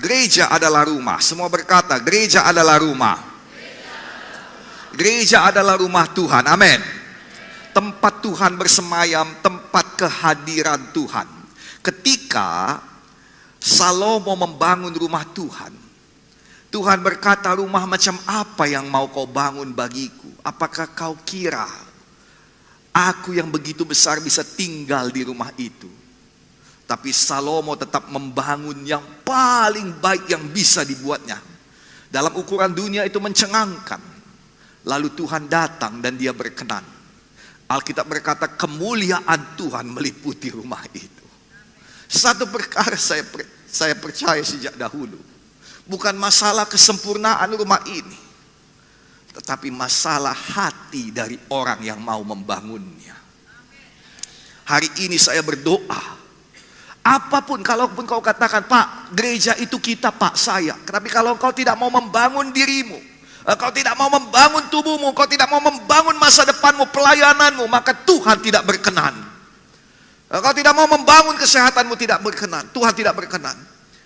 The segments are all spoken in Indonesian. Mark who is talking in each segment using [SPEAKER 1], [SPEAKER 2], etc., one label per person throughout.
[SPEAKER 1] Gereja adalah rumah. Semua berkata, gereja adalah rumah. Gereja adalah rumah Tuhan. Amin. Tempat Tuhan bersemayam, tempat kehadiran Tuhan. Ketika Salomo membangun rumah Tuhan, Tuhan berkata, rumah macam apa yang mau kau bangun bagiku? Apakah kau kira aku yang begitu besar bisa tinggal di rumah itu? Tapi Salomo tetap membangun yang paling baik yang bisa dibuatnya. Dalam ukuran dunia itu mencengangkan. Lalu Tuhan datang dan dia berkenan. Alkitab berkata kemuliaan Tuhan meliputi rumah itu. Satu perkara saya percaya sejak dahulu. Bukan masalah kesempurnaan rumah ini, tetapi masalah hati dari orang yang mau membangunnya. Hari ini saya berdoa. Apapun, kalaupun kau katakan, Pak, gereja itu kita, Pak, saya. Tapi kalau kau tidak mau membangun dirimu, kau tidak mau membangun tubuhmu, kau tidak mau membangun masa depanmu, pelayananmu, maka Tuhan tidak berkenan. Kau tidak mau membangun kesehatanmu, tidak berkenan. Tuhan tidak berkenan.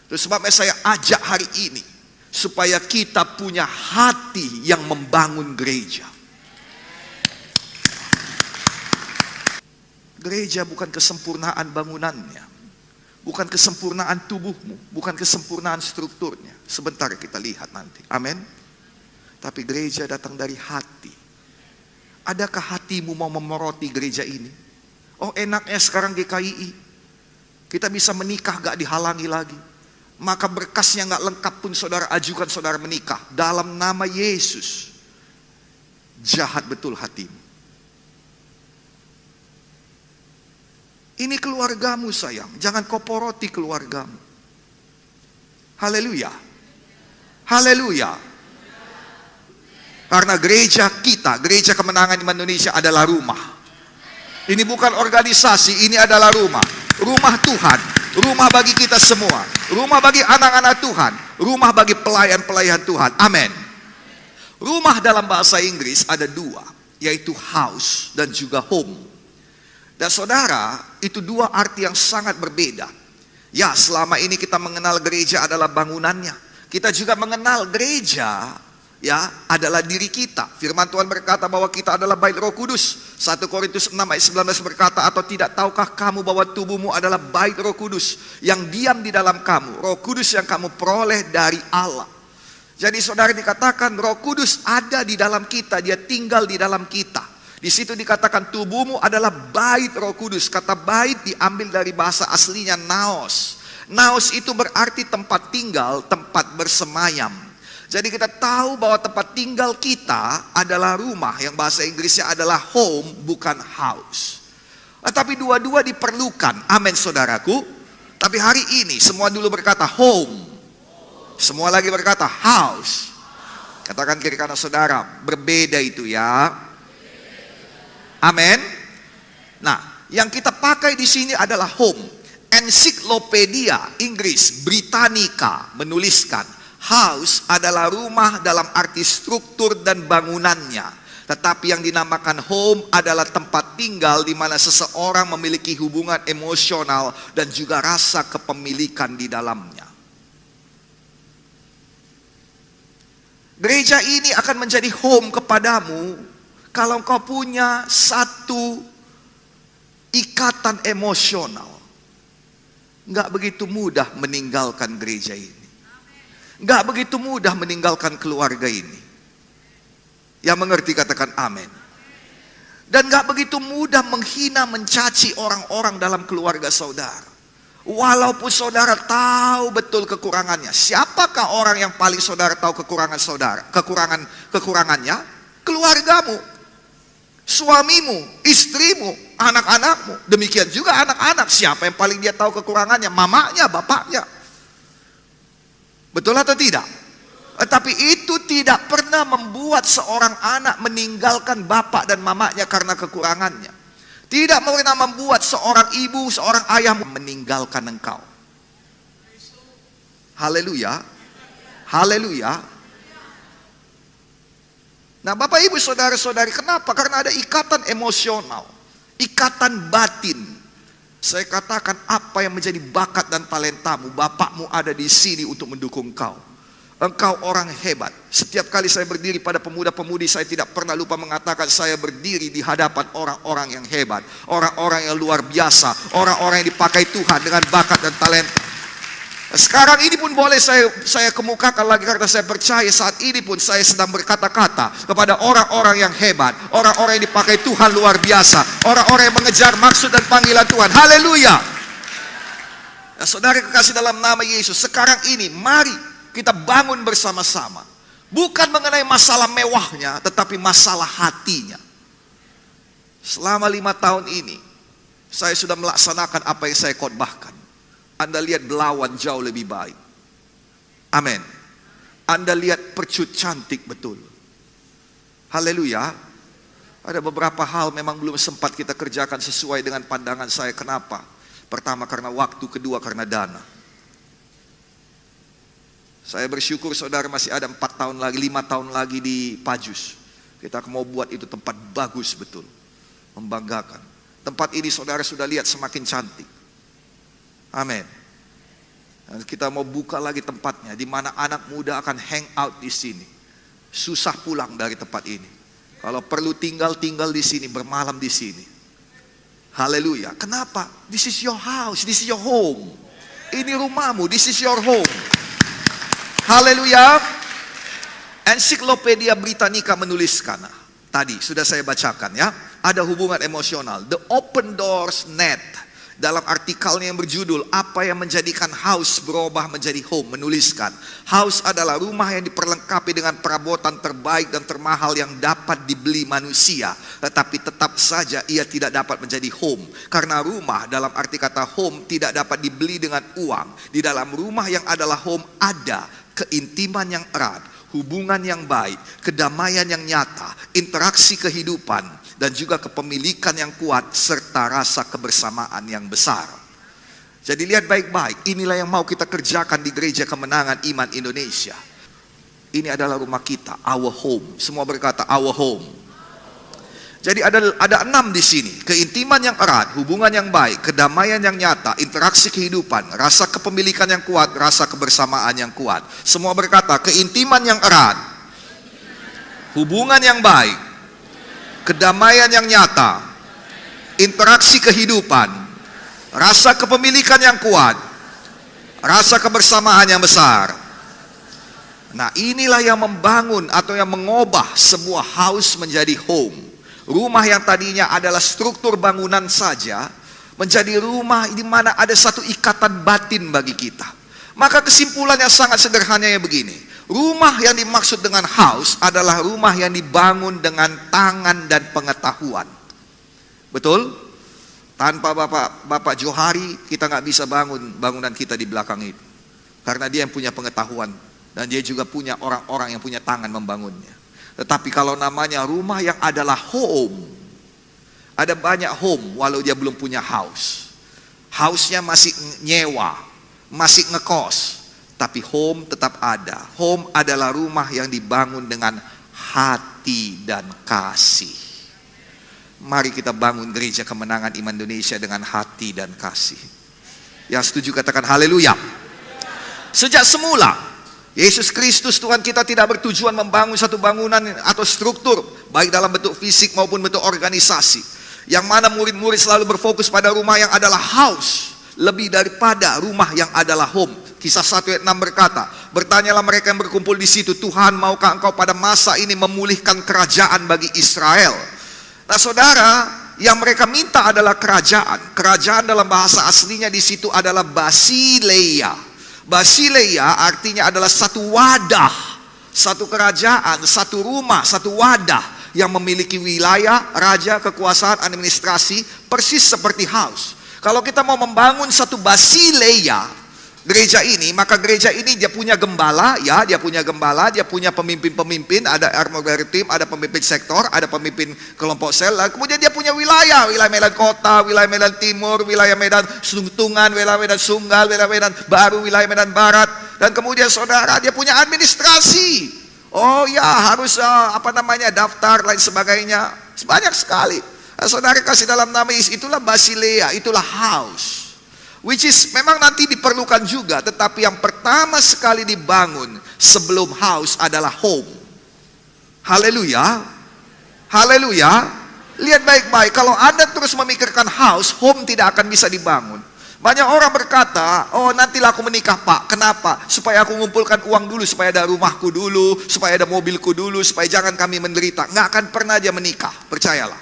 [SPEAKER 1] Itu sebabnya saya ajak hari ini, supaya kita punya hati yang membangun gereja. Gereja bukan kesempurnaan bangunannya, bukan kesempurnaan tubuhmu, bukan kesempurnaan strukturnya. Sebentar kita lihat nanti. Amin. Tapi gereja datang dari hati. Adakah hatimu mau memeroti gereja ini? Oh, enaknya sekarang GKII, kita bisa menikah gak dihalangi lagi. Maka berkasnya gak lengkap pun saudara ajukan saudara menikah. Dalam nama Yesus. Jahat betul hatimu. Ini keluargamu sayang. Jangan kau poroti keluargamu. Haleluya. Haleluya. Karena gereja kita, Gereja Kemenangan Iman Indonesia adalah rumah. Ini bukan organisasi, ini adalah rumah. Rumah Tuhan. Rumah bagi kita semua. Rumah bagi anak-anak Tuhan. Rumah bagi pelayan-pelayan Tuhan. Amin. Rumah dalam bahasa Inggris ada dua, yaitu house dan juga home. Dan saudara, itu dua arti yang sangat berbeda. Ya, selama ini kita mengenal gereja adalah bangunannya. Kita juga mengenal gereja, ya, adalah diri kita. Firman Tuhan berkata bahwa kita adalah bait Roh Kudus. 1 Korintus 6 ayat 19 berkata, atau tidak tahukah kamu bahwa tubuhmu adalah bait Roh Kudus yang diam di dalam kamu, Roh Kudus yang kamu peroleh dari Allah. Jadi saudara, dikatakan Roh Kudus ada di dalam kita, dia tinggal di dalam kita. Di situ dikatakan tubuhmu adalah bait Roh Kudus. Kata bait diambil dari bahasa aslinya naos. Naos itu berarti tempat tinggal, tempat bersemayam. Jadi kita tahu bahwa tempat tinggal kita adalah rumah, yang bahasa Inggrisnya adalah home, bukan house. Tapi dua-dua diperlukan. Amin saudaraku. Tapi hari ini semua dulu berkata home, semua lagi berkata house. Katakan kiri kanan saudara, berbeda itu ya. Amin. Nah, yang kita pakai di sini adalah home. Ensiklopedia Inggris Britannica menuliskan house adalah rumah dalam arti struktur dan bangunannya. Tetapi yang dinamakan home adalah tempat tinggal di mana seseorang memiliki hubungan emosional dan juga rasa kepemilikan di dalamnya. Gereja ini akan menjadi home kepadamu kalau engkau punya satu ikatan emosional. Enggak begitu mudah meninggalkan gereja ini. Enggak begitu mudah meninggalkan keluarga ini. Yang mengerti katakan amin. Dan enggak begitu mudah menghina, mencaci orang-orang dalam keluarga saudara. Walaupun saudara tahu betul kekurangannya. Siapakah orang yang paling saudara tahu kekurangan saudara? Kekurangannya keluargamu, suamimu, istrimu, anak-anakmu. Demikian juga anak-anak. Siapa yang paling dia tahu kekurangannya? Mamanya, bapaknya. Betul atau tidak? Tapi itu tidak pernah membuat seorang anak meninggalkan bapak dan mamanya karena kekurangannya. Tidak pernah membuat seorang ibu, seorang ayah meninggalkan engkau. Haleluya. Haleluya. Nah, Bapak Ibu saudara-saudari, kenapa? Karena ada ikatan emosional, ikatan batin. Saya katakan, apa yang menjadi bakat dan talentamu, bapakmu ada di sini untuk mendukung kau. Engkau orang hebat. Setiap kali saya berdiri pada pemuda-pemudi, saya tidak pernah lupa mengatakan saya berdiri di hadapan orang-orang yang hebat, orang-orang yang luar biasa, orang-orang yang dipakai Tuhan dengan bakat dan talenta. Sekarang ini pun boleh saya kemukakan lagi, karena saya percaya saat ini pun saya sedang berkata-kata kepada orang-orang yang hebat, orang-orang yang dipakai Tuhan luar biasa, orang-orang yang mengejar maksud dan panggilan Tuhan. Haleluya. Nah, saudara kekasih dalam nama Yesus, sekarang ini mari kita bangun bersama-sama. Bukan mengenai masalah mewahnya, tetapi masalah hatinya. Selama 5 tahun ini, saya sudah melaksanakan apa yang saya khotbahkan. Anda lihat Belawan jauh lebih baik. Amin. Anda lihat Percut cantik betul. Haleluya. Ada beberapa hal memang belum sempat kita kerjakan sesuai dengan pandangan saya. Kenapa? Pertama karena waktu, kedua karena dana. Saya bersyukur saudara masih ada 4 tahun lagi, 5 tahun lagi di Pajus. Kita mau buat itu tempat bagus betul. Membanggakan. Tempat ini saudara sudah lihat semakin cantik. Amin. Kita mau buka lagi tempatnya, di mana anak muda akan hang out di sini. Susah pulang dari tempat ini. Kalau perlu tinggal di sini, bermalam di sini. Haleluya. Kenapa? This is your house, this is your home. Ini rumahmu, this is your home. Haleluya. Ensiklopedia Britannica menuliskan, tadi sudah saya bacakan ya, ada hubungan emosional. The Open Doors Net, dalam artikelnya yang berjudul apa yang menjadikan house berubah menjadi home, menuliskan, house adalah rumah yang diperlengkapi dengan perabotan terbaik dan termahal yang dapat dibeli manusia, tetapi tetap saja ia tidak dapat menjadi home, karena rumah dalam arti kata home tidak dapat dibeli dengan uang. Di dalam rumah yang adalah home ada keintiman yang erat, hubungan yang baik, kedamaian yang nyata, interaksi kehidupan, dan juga kepemilikan yang kuat, serta rasa kebersamaan yang besar. Jadi lihat baik-baik, inilah yang mau kita kerjakan di Gereja Kemenangan Iman Indonesia. Ini adalah rumah kita, our home. Semua berkata our home. Jadi ada 6 di sini. Keintiman yang erat, hubungan yang baik, kedamaian yang nyata, interaksi kehidupan, rasa kepemilikan yang kuat, rasa kebersamaan yang kuat. Semua berkata, keintiman yang erat, hubungan yang baik, kedamaian yang nyata, interaksi kehidupan, rasa kepemilikan yang kuat, rasa kebersamaan yang besar. Nah, inilah yang membangun atau yang mengubah sebuah house menjadi home. Rumah yang tadinya adalah struktur bangunan saja menjadi rumah di mana ada satu ikatan batin bagi kita. Maka kesimpulannya sangat sederhananya begini. Rumah yang dimaksud dengan house adalah rumah yang dibangun dengan tangan dan pengetahuan. Betul? Tanpa Bapak Johari kita nggak bisa bangun bangunan kita di belakang itu. Karena dia yang punya pengetahuan dan dia juga punya orang-orang yang punya tangan membangunnya. Tetapi kalau namanya rumah yang adalah home, ada banyak home walau dia belum punya house. House-nya masih nyewa, masih ngekos, tapi home tetap ada. Home adalah rumah yang dibangun dengan hati dan kasih. Mari kita bangun Gereja Kemenangan Iman Indonesia dengan hati dan kasih. Yang setuju katakan haleluya. Sejak semula Yesus Kristus Tuhan kita tidak bertujuan membangun satu bangunan atau struktur, baik dalam bentuk fisik maupun bentuk organisasi, yang mana murid-murid selalu berfokus pada rumah yang adalah house lebih daripada rumah yang adalah home. Kisah 1 ayat 6 berkata, bertanyalah mereka yang berkumpul di situ, Tuhan, maukah engkau pada masa ini memulihkan kerajaan bagi Israel? Nah saudara, yang mereka minta adalah kerajaan. Kerajaan dalam bahasa aslinya di situ adalah basileia. Basileia artinya adalah satu wadah, satu kerajaan, satu rumah, satu wadah yang memiliki wilayah, raja, kekuasaan, administrasi, persis seperti house. Kalau kita mau membangun satu basileia gereja ini, maka gereja ini dia punya gembala, ya, dia punya gembala, dia punya pemimpin-pemimpin, ada armor team, ada pemimpin sektor, ada pemimpin kelompok sel, kemudian dia punya wilayah Medan Kota, wilayah Medan Timur, wilayah Medan Suntungan, wilayah Medan Sunggal, wilayah Medan Baru, wilayah Medan Barat, dan kemudian saudara dia punya administrasi. Oh ya, harus daftar lain sebagainya, banyak sekali. Saudara kasih dalam nama Yesus, itulah Basilea, itulah house. Which is memang nanti diperlukan juga, tetapi yang pertama sekali dibangun sebelum house adalah home. Haleluya. Haleluya. Lihat baik-baik, kalau Anda terus memikirkan house, home tidak akan bisa dibangun. Banyak orang berkata, oh nantilah aku menikah Pak. Kenapa? Supaya aku mengumpulkan uang dulu, supaya ada rumahku dulu, supaya ada mobilku dulu, supaya jangan kami menderita. Nggak akan pernah dia menikah, percayalah.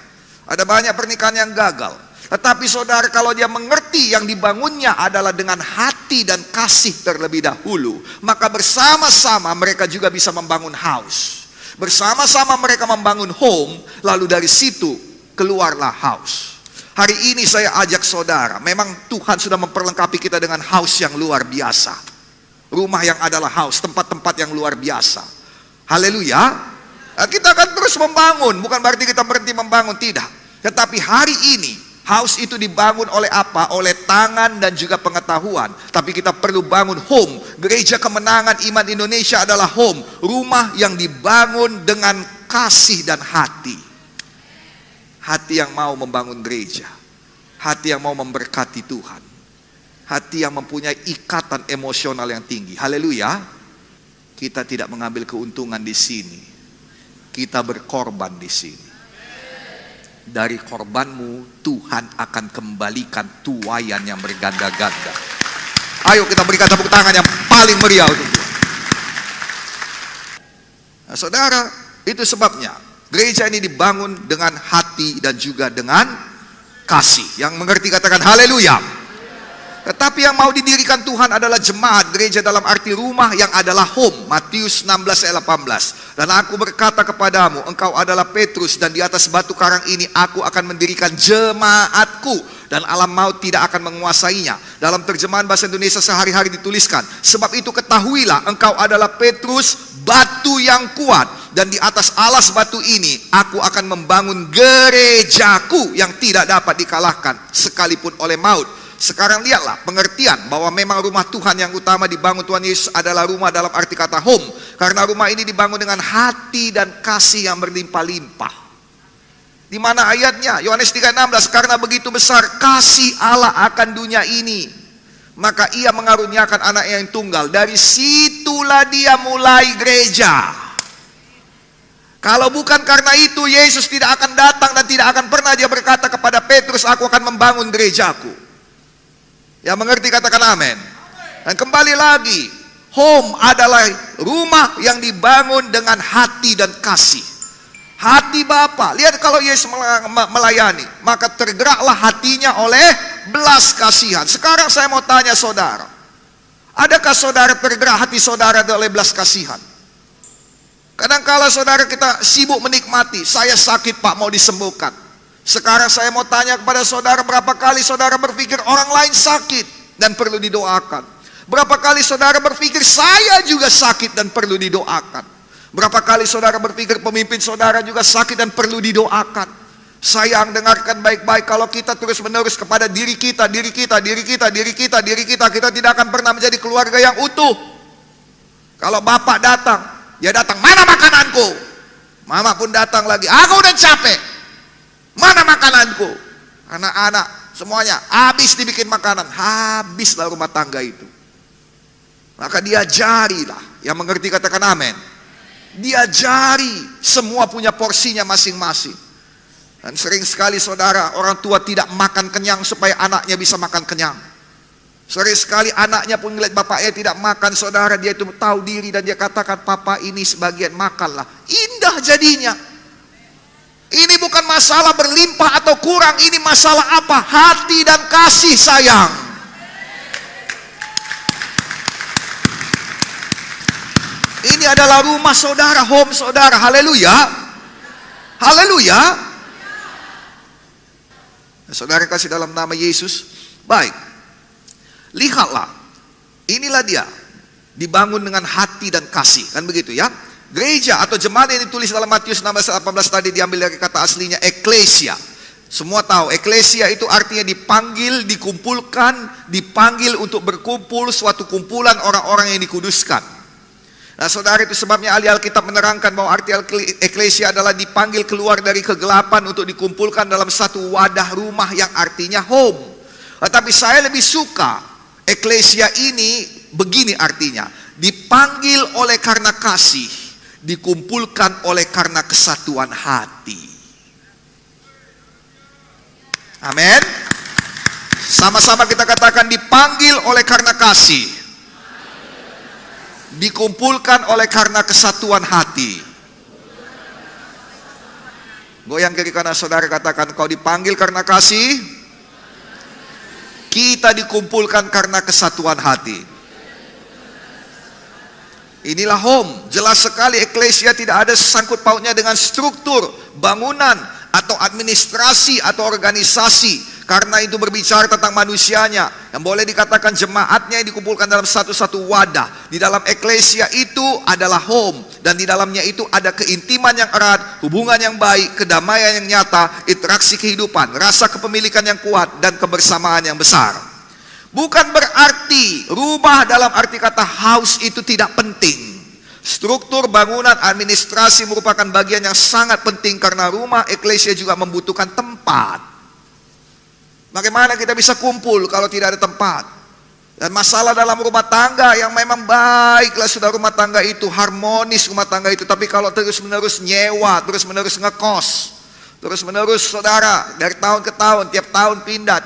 [SPEAKER 1] Ada banyak pernikahan yang gagal. Tetapi saudara, kalau dia mengerti yang dibangunnya adalah dengan hati dan kasih terlebih dahulu, maka bersama-sama mereka juga bisa membangun house. Bersama-sama mereka membangun home, lalu dari situ keluarlah house. Hari ini saya ajak saudara, memang Tuhan sudah memperlengkapi kita dengan house yang luar biasa. Rumah yang adalah house, tempat-tempat yang luar biasa. Haleluya. Nah, kita akan terus membangun, bukan berarti kita berhenti membangun, tidak. Tetapi hari ini, house itu dibangun oleh apa? Oleh tangan dan juga pengetahuan. Tapi kita perlu bangun home. Gereja Kemenangan Iman Indonesia adalah home. Rumah yang dibangun dengan kasih dan hati. Hati yang mau membangun gereja. Hati yang mau memberkati Tuhan. Hati yang mempunyai ikatan emosional yang tinggi. Haleluya. Kita tidak mengambil keuntungan di sini. Kita berkorban di sini. Dari korbanmu Tuhan akan kembalikan tuaian yang berganda-ganda. Ayo kita berikan tepuk tangan yang paling meriah untuk Tuhan. Nah, saudara, itu sebabnya gereja ini dibangun dengan hati dan juga dengan kasih. Yang mengerti katakan haleluya. Tetapi yang mau didirikan Tuhan adalah jemaat, gereja dalam arti rumah yang adalah home. Matius 16 ayat 18. Dan aku berkata kepadamu, engkau adalah Petrus, dan di atas batu karang ini aku akan mendirikan jemaatku, dan alam maut tidak akan menguasainya. Dalam terjemahan bahasa Indonesia sehari-hari dituliskan, sebab itu ketahuilah engkau adalah Petrus, batu yang kuat, dan di atas alas batu ini aku akan membangun gerejaku yang tidak dapat dikalahkan sekalipun oleh maut. Sekarang lihatlah pengertian bahwa memang rumah Tuhan yang utama dibangun Tuhan Yesus adalah rumah dalam arti kata home. Karena rumah ini dibangun dengan hati dan kasih yang berlimpah-limpah. Di mana ayatnya? Yohanes 3:16, karena begitu besar kasih Allah akan dunia ini, maka ia mengaruniakan anaknya yang tunggal. Dari situlah dia mulai gereja. Kalau bukan karena itu, Yesus tidak akan datang dan tidak akan pernah dia berkata kepada Petrus, aku akan membangun gerejaku. Yang mengerti katakan amin. Dan kembali lagi, home adalah rumah yang dibangun dengan hati dan kasih. Hati Bapa. Lihat kalau Yesus melayani, maka tergeraklah hatinya oleh belas kasihan. Sekarang saya mau tanya saudara, adakah saudara tergerak hati saudara oleh belas kasihan? Kadang-kala saudara kita sibuk menikmati, saya sakit Pak, mau disembuhkan. Sekarang saya mau tanya kepada saudara, berapa kali saudara berpikir orang lain sakit dan perlu didoakan? Berapa kali saudara berpikir saya juga sakit dan perlu didoakan? Berapa kali saudara berpikir pemimpin saudara juga sakit dan perlu didoakan? Sayang, dengarkan baik-baik, kalau kita terus-menerus kepada diri kita, kita tidak akan pernah menjadi keluarga yang utuh. Kalau bapak datang, dia datang, mana makananku? Mama pun datang lagi, aku udah capek. Mana makananku? Anak-anak semuanya habis dibikin makanan, habislah rumah tangga itu. Maka diajarilah, yang mengerti katakan amin. Diajari, semua punya porsinya masing-masing. Dan sering sekali saudara, orang tua tidak makan kenyang supaya anaknya bisa makan kenyang. Sering sekali anaknya pun melihat bapaknya tidak makan, saudara, dia itu tahu diri dan dia katakan, papa ini sebagian makanlah. Indah jadinya. Ini bukan masalah berlimpah atau kurang, ini masalah apa? Hati dan kasih sayang. Ini adalah rumah saudara, home saudara. Haleluya. Haleluya. Saudara kasih dalam nama Yesus. Baik. Lihatlah. Inilah dia. Dibangun dengan hati dan kasih. Kan begitu ya. Gereja atau jemaat yang ditulis dalam Matius 16:18 tadi diambil dari kata aslinya eklesia. Semua tahu eklesia itu artinya dipanggil, dikumpulkan, dipanggil untuk berkumpul, suatu kumpulan orang-orang yang dikuduskan. Nah saudara, itu sebabnya ahli Alkitab menerangkan bahwa arti eklesia adalah dipanggil keluar dari kegelapan untuk dikumpulkan dalam satu wadah rumah yang artinya home. Tetapi saya lebih suka eklesia ini begini artinya, dipanggil oleh karena kasih, dikumpulkan oleh karena kesatuan hati. Amin. Sama-sama kita katakan, dipanggil oleh karena kasih, dikumpulkan oleh karena kesatuan hati. Goyang kiri kanan saudara, katakan, kau dipanggil karena kasih, kita dikumpulkan karena kesatuan hati. Inilah home. Jelas sekali eklesia tidak ada sangkut pautnya dengan struktur, bangunan, atau administrasi, atau organisasi. Karena itu berbicara tentang manusianya, yang boleh dikatakan jemaatnya yang dikumpulkan dalam satu-satu wadah. Di dalam eklesia itu adalah home, dan di dalamnya itu ada keintiman yang erat, hubungan yang baik, kedamaian yang nyata, interaksi kehidupan, rasa kepemilikan yang kuat, dan kebersamaan yang besar. Bukan berarti rumah dalam arti kata house itu tidak penting. Struktur, bangunan, administrasi merupakan bagian yang sangat penting, karena rumah eklesia juga membutuhkan tempat. Bagaimana kita bisa kumpul kalau tidak ada tempat? Dan masalah dalam rumah tangga yang memang baiklah sudah rumah tangga itu, harmonis rumah tangga itu. Tapi kalau terus-menerus nyewa, terus-menerus ngekos, terus-menerus saudara, dari tahun ke tahun, tiap tahun pindah.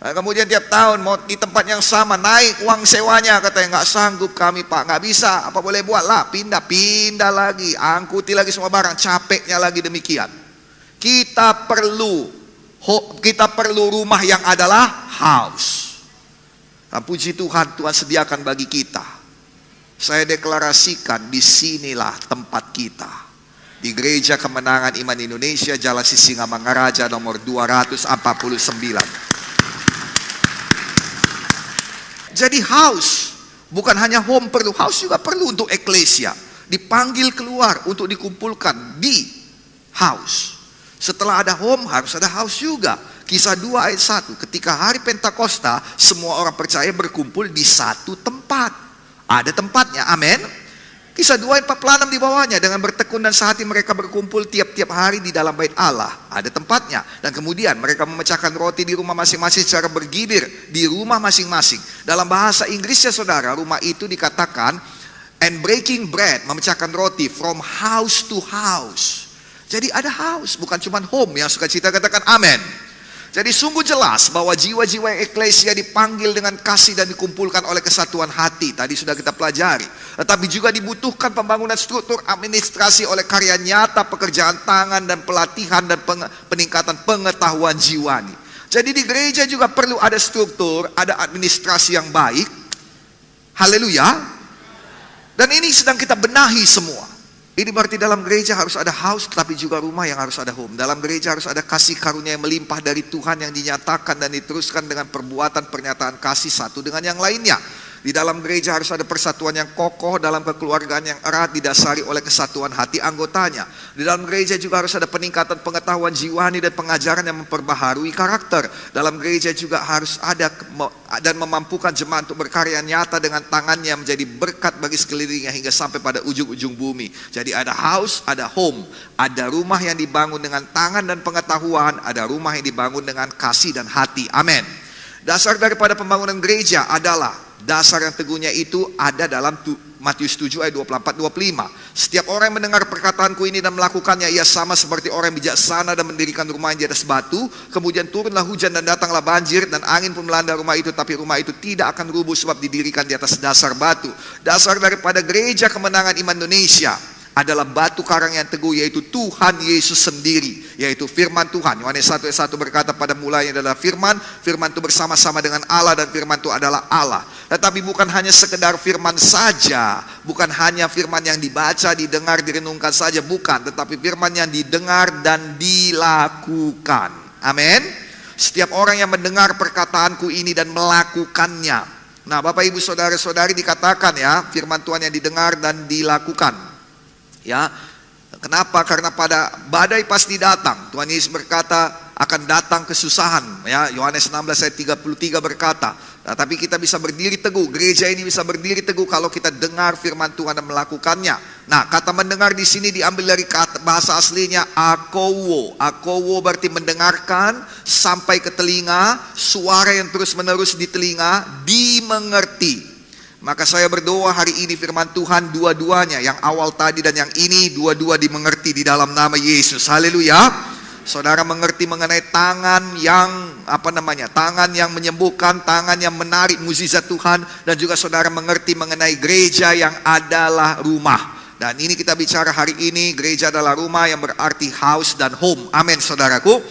[SPEAKER 1] Nah, kemudian tiap tahun mau di tempat yang sama, naik uang sewanya, katanya nggak sanggup kami pak, nggak bisa, apa boleh buat lah, pindah lagi, angkuti lagi semua barang, capeknya lagi demikian. Kita perlu rumah yang adalah house. Nah, puji Tuhan, Tuhan sediakan bagi kita. Saya deklarasikan, disinilah tempat kita. Di Gereja Kemenangan Iman Indonesia, Jalan Sisingamangaraja nomor 249. Jadi house, bukan hanya home perlu, house juga perlu untuk eklesia. Dipanggil keluar untuk dikumpulkan di house. Setelah ada home, harus ada house juga. Kisah 2 ayat 1, ketika hari Pentakosta, semua orang percaya berkumpul di satu tempat. Ada tempatnya, amin. Kisah 2 ayat 46 di bawahnya, dengan bertekun dan sehati mereka berkumpul tiap-tiap hari di dalam bait Allah. Ada tempatnya. Dan kemudian mereka memecahkan roti di rumah masing-masing secara bergilir, di rumah masing-masing. Dalam bahasa Inggrisnya saudara, rumah itu dikatakan and breaking bread, memecahkan roti from house to house. Jadi ada house, bukan cuma home. Yang suka cita katakan amin. Jadi sungguh jelas bahwa jiwa-jiwa eklesia dipanggil dengan kasih dan dikumpulkan oleh kesatuan hati. Tadi sudah kita pelajari. Tetapi juga dibutuhkan pembangunan struktur administrasi oleh karya nyata, pekerjaan tangan, dan pelatihan dan peningkatan pengetahuan jiwani. Jadi di gereja juga perlu ada struktur, ada administrasi yang baik. Haleluya. Dan ini sedang kita benahi semua. Ini berarti dalam gereja harus ada house, tapi juga rumah yang harus ada home. Dalam gereja harus ada kasih karunia yang melimpah dari Tuhan yang dinyatakan dan diteruskan dengan perbuatan pernyataan kasih satu dengan yang lainnya. Di dalam gereja harus ada persatuan yang kokoh dalam kekeluargaan yang erat didasari oleh kesatuan hati anggotanya. Di dalam gereja juga harus ada peningkatan pengetahuan jiwani dan pengajaran yang memperbaharui karakter. Dalam gereja juga harus ada dan memampukan jemaat untuk berkarya nyata dengan tangannya menjadi berkat bagi sekelilingnya hingga sampai pada ujung-ujung bumi. Jadi ada house, ada home, ada rumah yang dibangun dengan tangan dan pengetahuan, ada rumah yang dibangun dengan kasih dan hati. Amin. Dasar daripada pembangunan gereja adalah dasar yang teguhnya itu ada dalam Matius 7 ayat 24-25. Setiap orang yang mendengar perkataanku ini dan melakukannya, ia sama seperti orang yang bijaksana dan mendirikan rumahnya di atas batu. Kemudian turunlah hujan dan datanglah banjir dan angin pun melanda rumah itu, tapi rumah itu tidak akan rubuh sebab didirikan di atas dasar batu. Dasar daripada Gereja Kemenangan Iman Indonesia adalah batu karang yang teguh, yaitu Tuhan Yesus sendiri, yaitu firman Tuhan. Yohanes 1 ayat 1 berkata, pada mulanya adalah firman, firman itu bersama-sama dengan Allah dan firman itu adalah Allah. Tetapi bukan hanya sekedar firman saja, bukan hanya firman yang dibaca, didengar, direnungkan saja, bukan, tetapi firman yang didengar dan dilakukan. Amin. Setiap orang yang mendengar perkataanku ini dan melakukannya. Nah, Bapak Ibu Saudara-saudari, dikatakan ya, firman Tuhan yang didengar dan dilakukan. Ya, kenapa? Karena pada badai pasti datang. Tuhan Yesus berkata, akan datang kesusahan. Ya, Yohanes 16 ayat 33 berkata, nah, tapi kita bisa berdiri teguh, gereja ini bisa berdiri teguh kalau kita dengar firman Tuhan dan melakukannya. Nah, kata mendengar di sini diambil dari kata bahasa aslinya akowo. Akowo berarti mendengarkan sampai ke telinga, suara yang terus menerus di telinga, dimengerti. Maka saya berdoa hari ini firman Tuhan dua-duanya, yang awal tadi dan yang ini, dua-dua dimengerti di dalam nama Yesus. Haleluya. Saudara mengerti mengenai tangan yang tangan yang menyembuhkan, tangan yang menarik mukjizat Tuhan, dan juga saudara mengerti mengenai gereja yang adalah rumah. Dan ini kita bicara hari ini, gereja adalah rumah yang berarti house dan home. Amin saudaraku.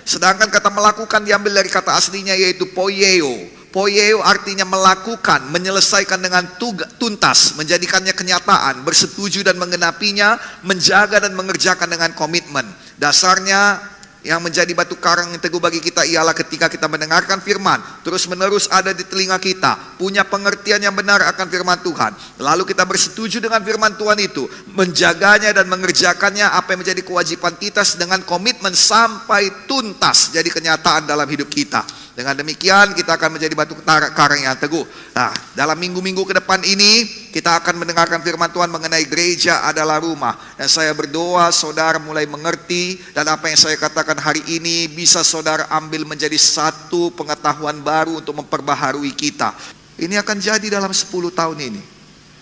[SPEAKER 1] Sedangkan kata melakukan diambil dari kata aslinya yaitu poieo. Poieo artinya melakukan, menyelesaikan dengan tuntas, menjadikannya kenyataan, bersetuju dan menggenapinya, menjaga dan mengerjakan dengan komitmen. Dasarnya yang menjadi batu karang yang teguh bagi kita ialah ketika kita mendengarkan firman, terus menerus ada di telinga kita, punya pengertian yang benar akan firman Tuhan. Lalu kita bersetuju dengan firman Tuhan itu, menjaganya dan mengerjakannya apa yang menjadi kewajiban kita dengan komitmen sampai tuntas jadi kenyataan dalam hidup kita. Dengan demikian kita akan menjadi batu karang yang teguh. Nah, dalam minggu-minggu ke depan ini kita akan mendengarkan firman Tuhan mengenai gereja adalah rumah. Dan saya berdoa saudara mulai mengerti, dan apa yang saya katakan hari ini bisa saudara ambil menjadi satu pengetahuan baru untuk memperbaharui kita. Ini akan jadi dalam 10 tahun ini.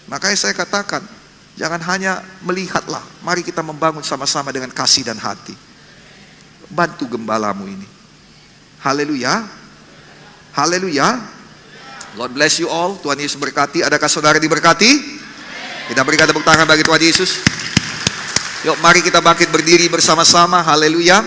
[SPEAKER 1] Makanya saya katakan, jangan hanya melihatlah, mari kita membangun sama-sama dengan kasih dan hati. Bantu gembalamu ini. Haleluya. Haleluya. Lord bless you all. Tuhan Yesus berkati. Adakah saudara diberkati? Kita berikan tepuk tangan bagi Tuhan Yesus. Yuk mari kita bangkit berdiri bersama-sama. Haleluya.